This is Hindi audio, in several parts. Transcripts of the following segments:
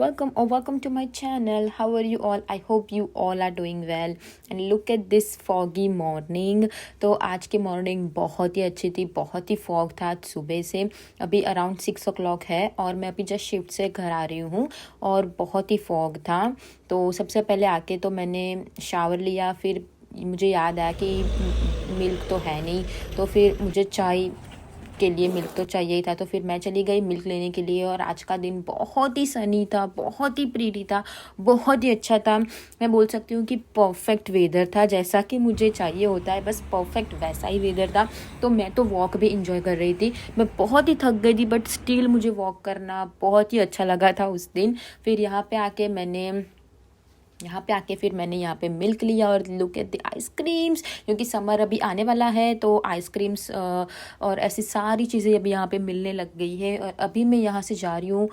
welcome to my channel. How are you all? I hope you all are doing well. And look at this foggy morning. तो आज की मॉर्निंग बहुत ही अच्छी थी, बहुत ही फॉग था आज सुबह से. अभी अराउंड 6 o'clock है और मैं अभी जस्ट शिफ्ट से घर आ रही हूँ और बहुत ही फॉग था. तो सबसे पहले आके तो मैंने शावर लिया, फिर मुझे याद आया कि मिल्क तो है नहीं, तो फिर मुझे चाय के लिए मिल्क तो चाहिए ही था. तो फिर मैं चली गई मिल्क लेने के लिए. और आज का दिन बहुत ही सनी था, बहुत ही प्रीटी था, बहुत ही अच्छा था. मैं बोल सकती हूँ कि परफेक्ट वेदर था, जैसा कि मुझे चाहिए होता है, बस परफेक्ट वैसा ही वेदर था. तो मैं तो वॉक भी इंजॉय कर रही थी. मैं बहुत ही थक गई थी बट स्टिल मुझे वॉक करना बहुत ही अच्छा लगा था उस दिन. फिर यहाँ पे आके फिर मैंने यहाँ पे मिल्क लिया और लुक एट द आइसक्रीम्स, क्योंकि समर अभी आने वाला है तो आइसक्रीम्स और ऐसी सारी चीज़ें अभी यहाँ पे मिलने लग गई है. और अभी मैं यहाँ से जा रही हूँ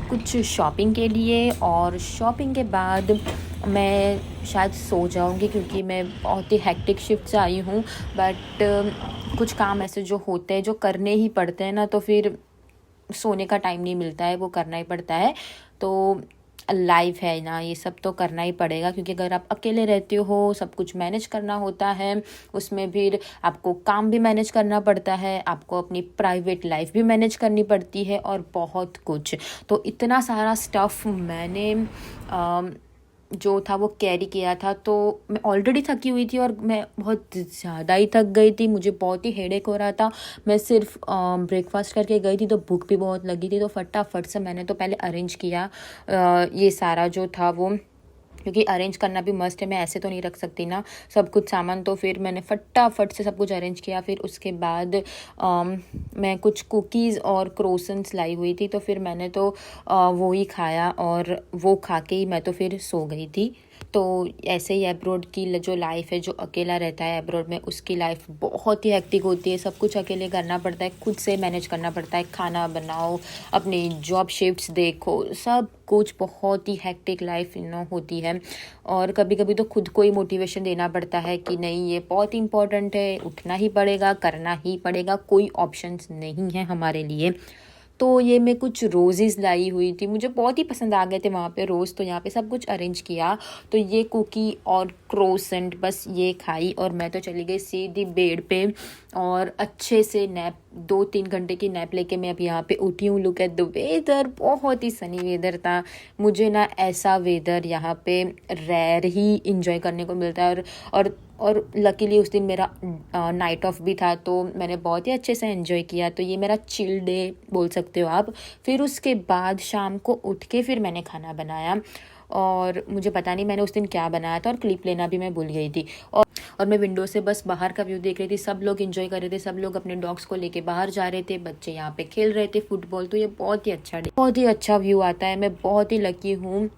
कुछ शॉपिंग के लिए, और शॉपिंग के बाद मैं शायद सो जाऊँगी क्योंकि मैं बहुत ही हेक्टिक शिफ्ट से आई हूँ. बट कुछ काम ऐसे जो होते हैं जो करने ही पड़ते हैं ना, तो फिर सोने का टाइम नहीं मिलता है, वो करना ही पड़ता है. तो लाइफ है ना, ये सब तो करना ही पड़ेगा, क्योंकि अगर आप अकेले रहते हो सब कुछ मैनेज करना होता है. उसमें फिर आपको काम भी मैनेज करना पड़ता है, आपको अपनी प्राइवेट लाइफ भी मैनेज करनी पड़ती है और बहुत कुछ. तो इतना सारा स्टफ़ मैंने जो था वो कैरी किया था. तो मैं ऑलरेडी थकी हुई थी और मैं बहुत ज़्यादा ही थक गई थी, मुझे बहुत ही हेडेक हो रहा था. मैं सिर्फ ब्रेकफास्ट करके गई थी तो भूख भी बहुत लगी थी. तो फटाफट से मैंने तो पहले अरेंज किया ये सारा जो था वो, क्योंकि अरेंज करना भी मस्ट है, मैं ऐसे तो नहीं रख सकती ना सब कुछ सामान. तो फिर मैंने फटाफट से सब कुछ अरेंज किया. फिर उसके बाद मैं कुछ कुकीज़ और क्रोसन्स लाई हुई थी, तो फिर मैंने तो वो ही खाया और वो खा के ही मैं तो फिर सो गई थी. तो ऐसे ही एब्रॉड की जो लाइफ है, जो अकेला रहता है एब्रॉड में, उसकी लाइफ बहुत ही हेक्टिक होती है. सब कुछ अकेले करना पड़ता है, खुद से मैनेज करना पड़ता है. खाना बनाओ, अपनी जॉब शिफ्ट्स देखो, सब कुछ बहुत ही हेक्टिक लाइफ होती है. और कभी कभी तो खुद को ही मोटिवेशन देना पड़ता है कि नहीं ये बहुत इंपॉर्टेंट है, उठना ही पड़ेगा, करना ही पड़ेगा, कोई ऑप्शंस नहीं है हमारे लिए. तो ये मैं कुछ रोज़ेज़ लाई हुई थी, मुझे बहुत ही पसंद आ गए थे वहाँ पे रोज़. तो यहाँ पे सब कुछ अरेंज किया. तो ये कुकी और क्रोसेंट बस ये खाई और मैं तो चली गई सीधी बेड पे और अच्छे से नैप 2-3 घंटे की नैप लेके मैं अभी यहाँ पे उठी हूँ. लुक एट द वेदर, बहुत ही सनी वेदर था. मुझे ना ऐसा वेदर यहाँ पे रेयर ही इंजॉय करने को मिलता है. और लकीली उस दिन मेरा नाइट ऑफ भी था, तो मैंने बहुत ही अच्छे से एंजॉय किया. तो ये मेरा चिल डे बोल सकते हो आप. फिर उसके बाद शाम को उठ के फिर मैंने खाना बनाया, और मुझे पता नहीं मैंने उस दिन क्या बनाया था, और क्लिप लेना भी मैं भूल गई थी. और मैं विंडो से बस बाहर का व्यू देख रही थी. सब लोग एंजॉय कर रहे थे, सब लोग अपने डॉग्स को लेके बाहर जा रहे थे, बच्चे यहाँ पे खेल रहे थे फुटबॉल. तो ये बहुत ही अच्छा व्यू आता है. मैं बहुत ही लकी हूँ,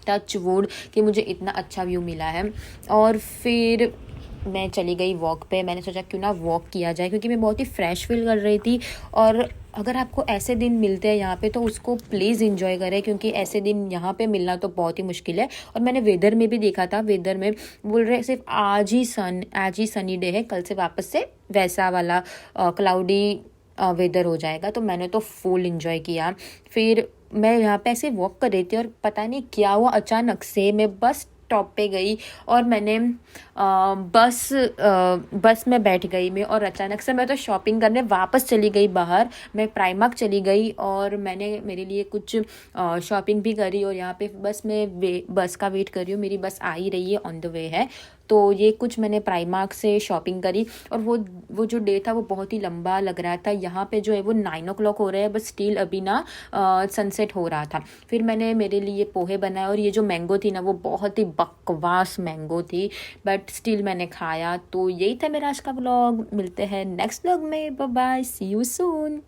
टच वुड, कि मुझे इतना अच्छा व्यू मिला है. और फिर मैं चली गई वॉक पे. मैंने सोचा क्यों ना वॉक किया जाए, क्योंकि मैं बहुत ही फ्रेश फील कर रही थी. और अगर आपको ऐसे दिन मिलते हैं यहाँ पे तो उसको प्लीज़ इंजॉय करें, क्योंकि ऐसे दिन यहाँ पे मिलना तो बहुत ही मुश्किल है. और मैंने वेदर में भी देखा था, वेदर में बोल रहे सिर्फ आज ही सनी डे है, कल से वापस से वैसा वाला क्लाउडी वेदर हो जाएगा. तो मैंने तो फुल इंजॉय किया. फिर मैं यहाँ पे ऐसे वॉक कर रही थी और पता नहीं क्या हुआ, अचानक से मैं बस टॉप पे गई और मैंने बस में बैठ गई मैं. और अचानक से मैं तो शॉपिंग करने वापस चली गई बाहर. मैं प्राइमार्क चली गई और मैंने मेरे लिए कुछ शॉपिंग भी करी. और यहाँ पे बस मैं बस का वेट कर रही हूँ, मेरी बस आ ही रही है, ऑन द वे है. तो ये कुछ मैंने प्राइमार्क से शॉपिंग करी. और वो जो डे था वो बहुत ही लंबा लग रहा था. यहाँ पे जो है वो 9 o'clock हो रहा है, बस स्टिल अभी ना सनसेट हो रहा था. फिर मैंने मेरे लिए पोहे बनाए, और ये जो मैंगो थी ना वो बहुत ही बकवास मैंगो थी, बट स्टिल मैंने खाया. तो यही था मेरा आज का व्लॉग. मिलते हैं नेक्स्ट व्लॉग में. Bye bye, see you soon.